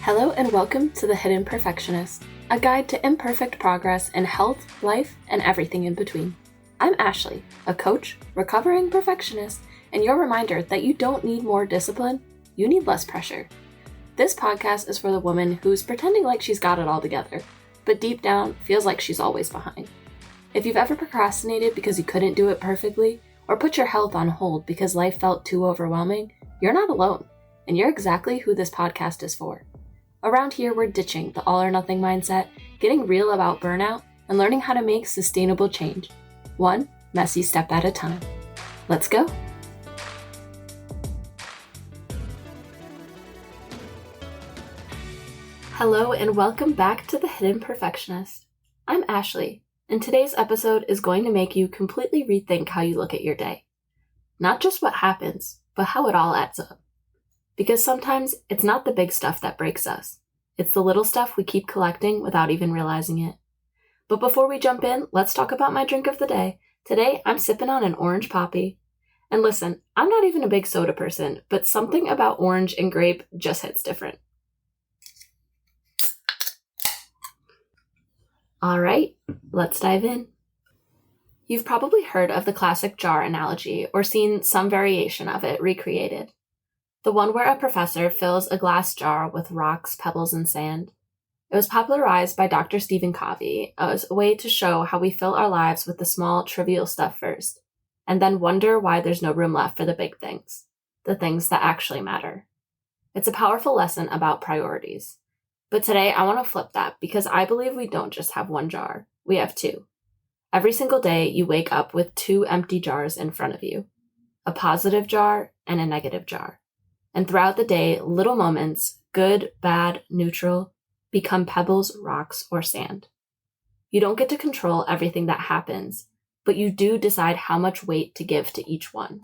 Hello and welcome to The Hidden Perfectionist, a guide to imperfect progress in health, life, and everything in between. I'm Ashley, a coach, recovering perfectionist, and your reminder that you don't need more discipline, you need less pressure. This podcast is for the woman who's pretending like she's got it all together, but deep down feels like she's always behind. If you've ever procrastinated because you couldn't do it perfectly, or put your health on hold because life felt too overwhelming, you're not alone, and you're exactly who this podcast is for. Around here, we're ditching the all-or-nothing mindset, getting real about burnout, and learning how to make sustainable change, one messy step at a time. Let's go! Hello and welcome back to The Hidden Perfectionist. I'm Ashley, and today's episode is going to make you completely rethink how you look at your day. Not just what happens, but how it all adds up. Because sometimes it's not the big stuff that breaks us. It's the little stuff we keep collecting without even realizing it. But before we jump in, let's talk about my drink of the day. Today, I'm sipping on an orange poppy. And listen, I'm not even a big soda person, but something about orange and grape just hits different. All right, let's dive in. You've probably heard of the classic jar analogy or seen some variation of it recreated. The one where a professor fills a glass jar with rocks, pebbles, and sand. It was popularized by Dr. Stephen Covey as a way to show how we fill our lives with the small, trivial stuff first, and then wonder why there's no room left for the big things, the things that actually matter. It's a powerful lesson about priorities. But today I want to flip that because I believe we don't just have one jar, we have two. Every single day you wake up with two empty jars in front of you, a positive jar and a negative jar. And throughout the day, little moments, good, bad, neutral, become pebbles, rocks, or sand. You don't get to control everything that happens, but you do decide how much weight to give to each one.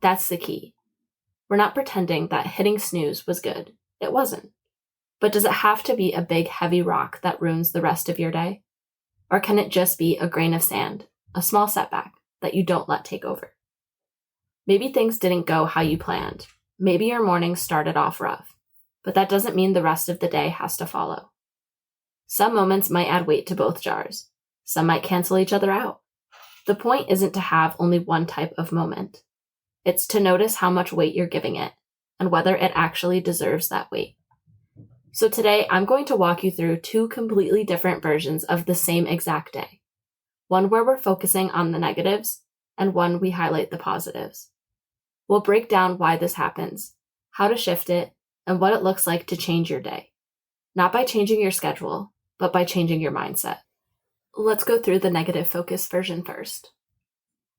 That's the key. We're not pretending that hitting snooze was good. It wasn't. But does it have to be a big, heavy rock that ruins the rest of your day? Or can it just be a grain of sand, a small setback that you don't let take over? Maybe things didn't go how you planned. Maybe your morning started off rough, but that doesn't mean the rest of the day has to follow. Some moments might add weight to both jars. Some might cancel each other out. The point isn't to have only one type of moment. It's to notice how much weight you're giving it and whether it actually deserves that weight. So today, I'm going to walk you through two completely different versions of the same exact day. One where we're focusing on the negatives, and one we highlight the positives. We'll break down why this happens, how to shift it, and what it looks like to change your day. Not by changing your schedule, but by changing your mindset. Let's go through the negative focus version first.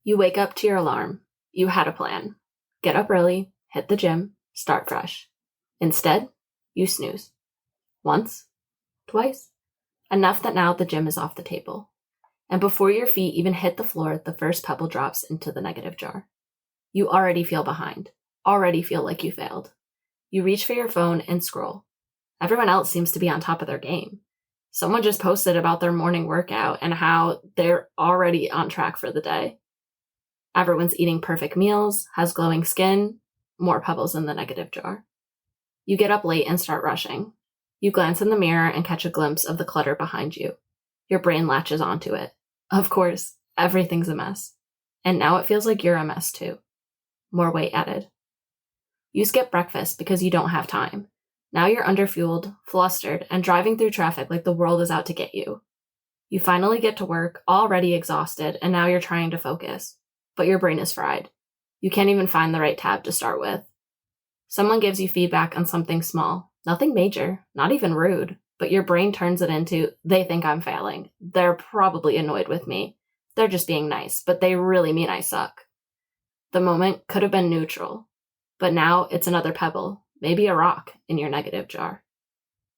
You wake up to your alarm. You had a plan. Get up early, hit the gym, start fresh. Instead, you snooze. Once, twice, enough that now the gym is off the table. And before your feet even hit the floor, the first pebble drops into the negative jar. You already feel behind, already feel like you failed. You reach for your phone and scroll. Everyone else seems to be on top of their game. Someone just posted about their morning workout and how they're already on track for the day. Everyone's eating perfect meals, has glowing skin, more pebbles in the negative jar. You get up late and start rushing. You glance in the mirror and catch a glimpse of the clutter behind you. Your brain latches onto it. Of course, everything's a mess. And now it feels like you're a mess too. More weight added. You skip breakfast because you don't have time. Now you're underfueled, flustered, and driving through traffic like the world is out to get you. You finally get to work, already exhausted, and now you're trying to focus. But your brain is fried. You can't even find the right tab to start with. Someone gives you feedback on something small. Nothing major, not even rude. But your brain turns it into, they think I'm failing. They're probably annoyed with me. They're just being nice, but they really mean I suck. The moment could have been neutral, but now it's another pebble, maybe a rock, in your negative jar.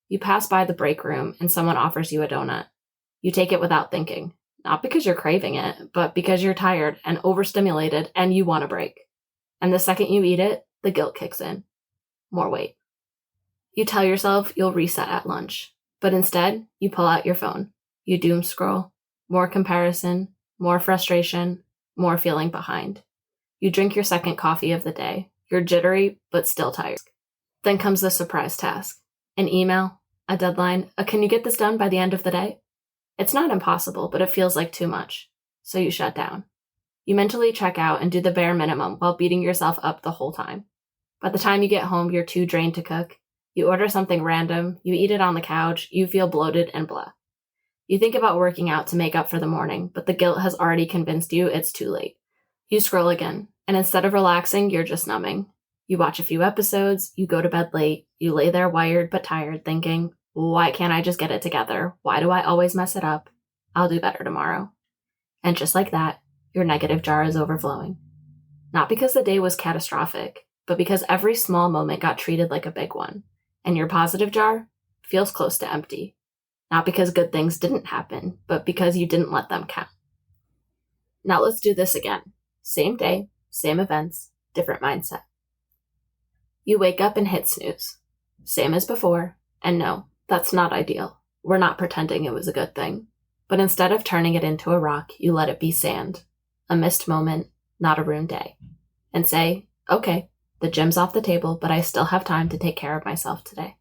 You pass by the break room and someone offers you a donut. You take it without thinking, not because you're craving it, but because you're tired and overstimulated and you want a break. And the second you eat it, the guilt kicks in. More weight. You tell yourself you'll reset at lunch, but instead, you pull out your phone. You doom scroll. More comparison, more frustration, more feeling behind. You drink your second coffee of the day. You're jittery, but still tired. Then comes the surprise task. An email, a deadline, a can you get this done by the end of the day? It's not impossible, but it feels like too much. So you shut down. You mentally check out and do the bare minimum while beating yourself up the whole time. By the time you get home, you're too drained to cook. You order something random, you eat it on the couch, you feel bloated and blah. You think about working out to make up for the morning, but the guilt has already convinced you it's too late. You scroll again, and instead of relaxing, you're just numbing. You watch a few episodes, you go to bed late, you lay there wired but tired thinking, why can't I just get it together? Why do I always mess it up? I'll do better tomorrow. And just like that, your negative jar is overflowing. Not because the day was catastrophic, but because every small moment got treated like a big one, and your positive jar feels close to empty. Not because good things didn't happen, but because you didn't let them count. Now let's do this again. Same day, same events, different mindset. You wake up and hit snooze. Same as before, and no, that's not ideal. We're not pretending it was a good thing. But instead of turning it into a rock, you let it be sand. A missed moment, not a ruined day. And say, okay, the gym's off the table, but I still have time to take care of myself today.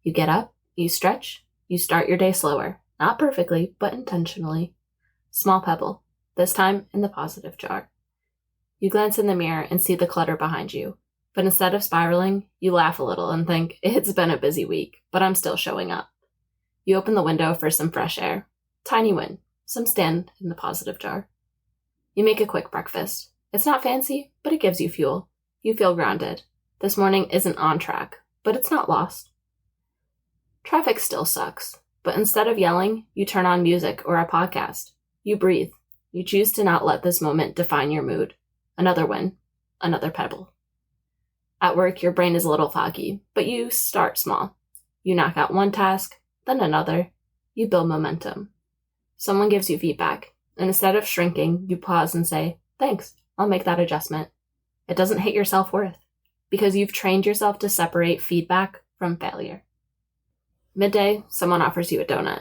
You get up, you stretch, you start your day slower. Not perfectly, but intentionally. Small pebble, this time in the positive jar. You glance in the mirror and see the clutter behind you. But instead of spiraling, you laugh a little and think, it's been a busy week, but I'm still showing up. You open the window for some fresh air. Tiny win, some stand in the positive jar. You make a quick breakfast. It's not fancy, but it gives you fuel. You feel grounded. This morning isn't on track, but it's not lost. Traffic still sucks, but instead of yelling, you turn on music or a podcast. You breathe. You choose to not let this moment define your mood. Another win, another pebble. At work, your brain is a little foggy, but you start small. You knock out one task, then another. You build momentum. Someone gives you feedback, and instead of shrinking, you pause and say, thanks, I'll make that adjustment. It doesn't hit your self-worth, because you've trained yourself to separate feedback from failure. Midday, someone offers you a donut.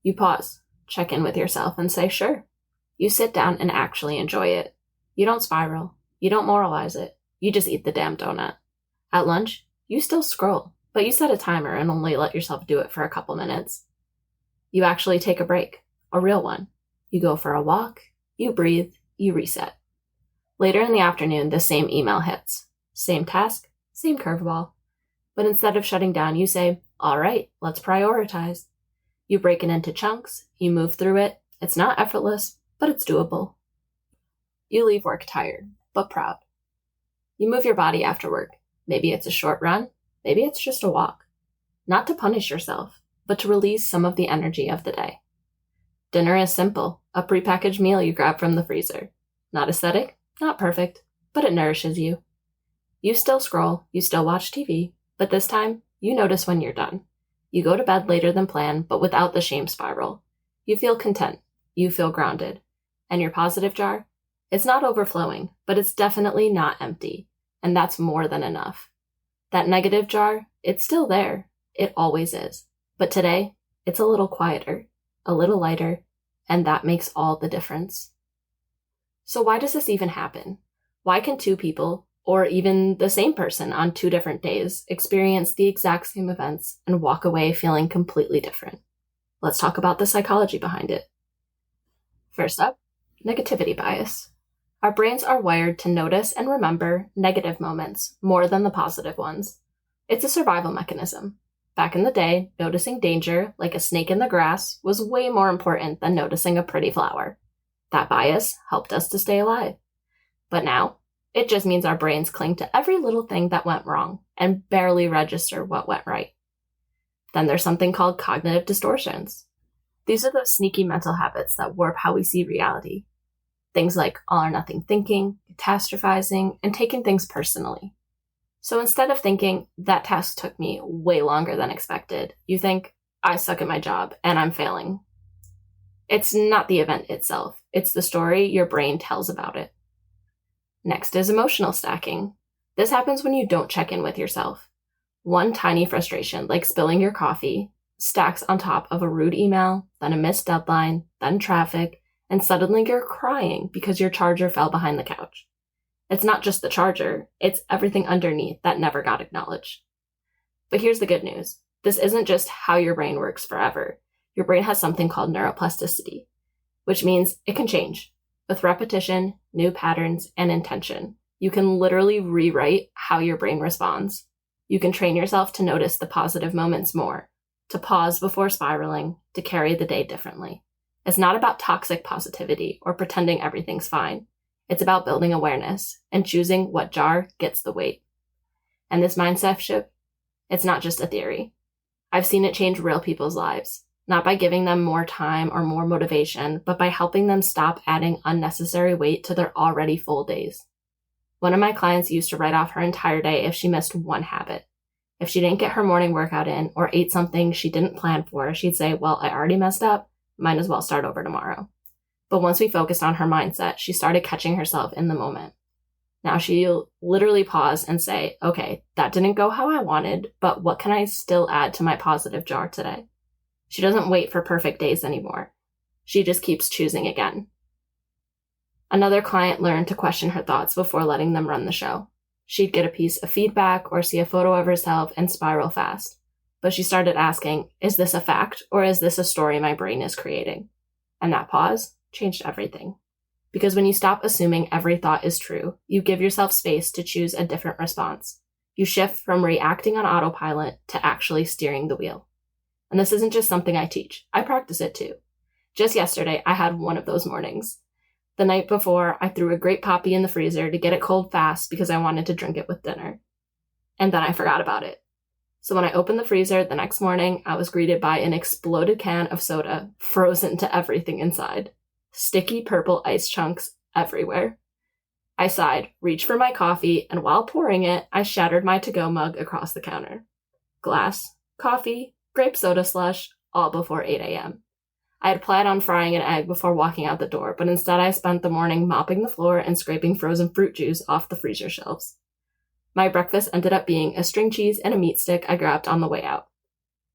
You pause, check in with yourself, and say, sure. You sit down and actually enjoy it. You don't spiral. You don't moralize it. You just eat the damn donut. At lunch, you still scroll, but you set a timer and only let yourself do it for a couple minutes. You actually take a break, a real one. You go for a walk, you breathe, you reset. Later in the afternoon, the same email hits. Same task, same curveball. But instead of shutting down, you say, all right, let's prioritize. You break it into chunks, you move through it. It's not effortless, but it's doable. You leave work tired, but proud. You move your body after work. Maybe it's a short run, maybe it's just a walk. Not to punish yourself, but to release some of the energy of the day. Dinner is simple, a prepackaged meal you grab from the freezer. Not aesthetic, not perfect, but it nourishes you. You still scroll, you still watch TV, but this time, you notice when you're done. You go to bed later than planned, but without the shame spiral. You feel content, you feel grounded. And your positive jar? It's not overflowing, but it's definitely not empty. And that's more than enough. That negative jar, it's still there. It always is. But today, it's a little quieter, a little lighter, and that makes all the difference. So why does this even happen? Why can two people, or even the same person on two different days, experience the exact same events and walk away feeling completely different? Let's talk about the psychology behind it. First up, negativity bias. Our brains are wired to notice and remember negative moments more than the positive ones. It's a survival mechanism. Back in the day, noticing danger, like a snake in the grass, was way more important than noticing a pretty flower. That bias helped us to stay alive. But now, it just means our brains cling to every little thing that went wrong and barely register what went right. Then there's something called cognitive distortions. These are those sneaky mental habits that warp how we see reality. Things like all or nothing thinking, catastrophizing, and taking things personally. So instead of thinking, that task took me way longer than expected, you think, I suck at my job and I'm failing. It's not the event itself, it's the story your brain tells about it. Next is emotional stacking. This happens when you don't check in with yourself. One tiny frustration, like spilling your coffee, stacks on top of a rude email, then a missed deadline, then traffic, and suddenly you're crying because your charger fell behind the couch. It's not just the charger, it's everything underneath that never got acknowledged. But here's the good news. This isn't just how your brain works forever. Your brain has something called neuroplasticity, which means it can change. With repetition, new patterns, and intention, you can literally rewrite how your brain responds. You can train yourself to notice the positive moments more, to pause before spiraling, to carry the day differently. It's not about toxic positivity or pretending everything's fine. It's about building awareness and choosing what jar gets the weight. And this mindset shift, it's not just a theory. I've seen it change real people's lives, not by giving them more time or more motivation, but by helping them stop adding unnecessary weight to their already full days. One of my clients used to write off her entire day if she missed one habit. If she didn't get her morning workout in or ate something she didn't plan for, she'd say, well, I already messed up, might as well start over tomorrow. But once we focused on her mindset, she started catching herself in the moment. Now she'll literally pause and say, okay, that didn't go how I wanted, but what can I still add to my positive jar today? She doesn't wait for perfect days anymore. She just keeps choosing again. Another client learned to question her thoughts before letting them run the show. She'd get a piece of feedback or see a photo of herself and spiral fast. But she started asking, is this a fact or is this a story my brain is creating? And that pause changed everything. Because when you stop assuming every thought is true, you give yourself space to choose a different response. You shift from reacting on autopilot to actually steering the wheel. And this isn't just something I teach. I practice it too. Just yesterday, I had one of those mornings. The night before, I threw a grape poppy in the freezer to get it cold fast because I wanted to drink it with dinner. And then I forgot about it. So when I opened the freezer the next morning, I was greeted by an exploded can of soda, frozen to everything inside. Sticky purple ice chunks everywhere. I sighed, reached for my coffee, and while pouring it, I shattered my to-go mug across the counter. Glass, coffee, grape soda slush, all before 8 a.m. I had planned on frying an egg before walking out the door, but instead I spent the morning mopping the floor and scraping frozen fruit juice off the freezer shelves. My breakfast ended up being a string cheese and a meat stick I grabbed on the way out.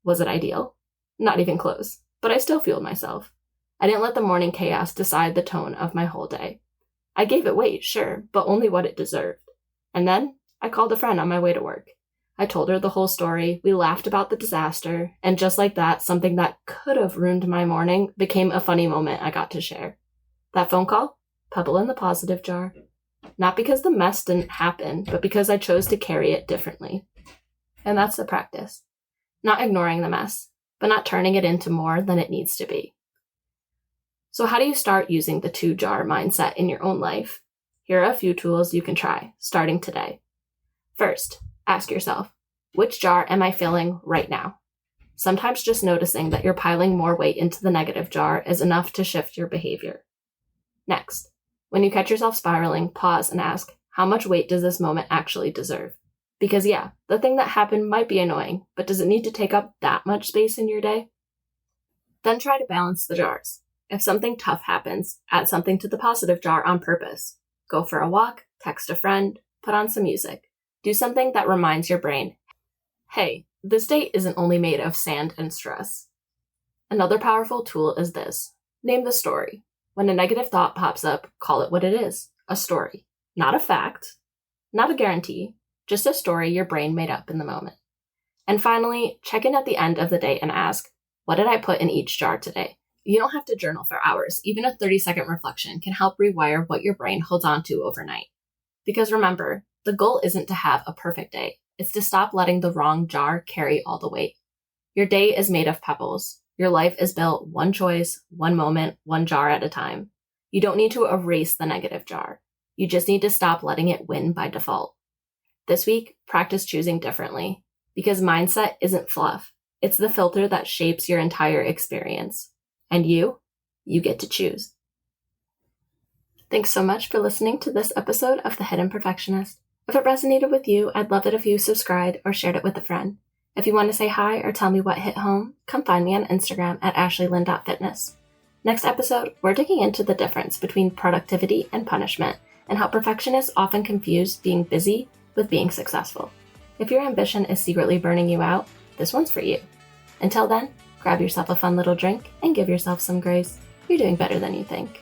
Was it ideal? Not even close, but I still fueled myself. I didn't let the morning chaos decide the tone of my whole day. I gave it weight, sure, but only what it deserved. And then I called a friend on my way to work. I told her the whole story, we laughed about the disaster, and just like that, something that could have ruined my morning became a funny moment I got to share. That phone call? Pebble in the positive jar. Not because the mess didn't happen, but because I chose to carry it differently. And that's the practice. Not ignoring the mess, but not turning it into more than it needs to be. So how do you start using the two-jar mindset in your own life? Here are a few tools you can try, starting today. First, ask yourself, which jar am I filling right now? Sometimes just noticing that you're piling more weight into the negative jar is enough to shift your behavior. Next, when you catch yourself spiraling, pause and ask, how much weight does this moment actually deserve? Because yeah, the thing that happened might be annoying, but does it need to take up that much space in your day? Then try to balance the jars. If something tough happens, add something to the positive jar on purpose. Go for a walk, text a friend, put on some music. Do something that reminds your brain, hey, this day isn't only made of sand and stress. Another powerful tool is this. Name the story. When a negative thought pops up, call it what it is, a story. Not a fact, not a guarantee, just a story your brain made up in the moment. And finally, check in at the end of the day and ask, what did I put in each jar today? You don't have to journal for hours. Even a 30-second reflection can help rewire what your brain holds on to overnight. Because remember, the goal isn't to have a perfect day. It's to stop letting the wrong jar carry all the weight. Your day is made of pebbles. Your life is built one choice, one moment, one jar at a time. You don't need to erase the negative jar. You just need to stop letting it win by default. This week, practice choosing differently. Because mindset isn't fluff. It's the filter that shapes your entire experience. And you get to choose. Thanks so much for listening to this episode of The Hidden Perfectionist. If it resonated with you, I'd love it if you subscribed or shared it with a friend. If you want to say hi or tell me what hit home, come find me on Instagram at ashleylyn.fitness. Next episode, we're digging into the difference between productivity and punishment and how perfectionists often confuse being busy with being successful. If your ambition is secretly burning you out, this one's for you. Until then, grab yourself a fun little drink and give yourself some grace. You're doing better than you think.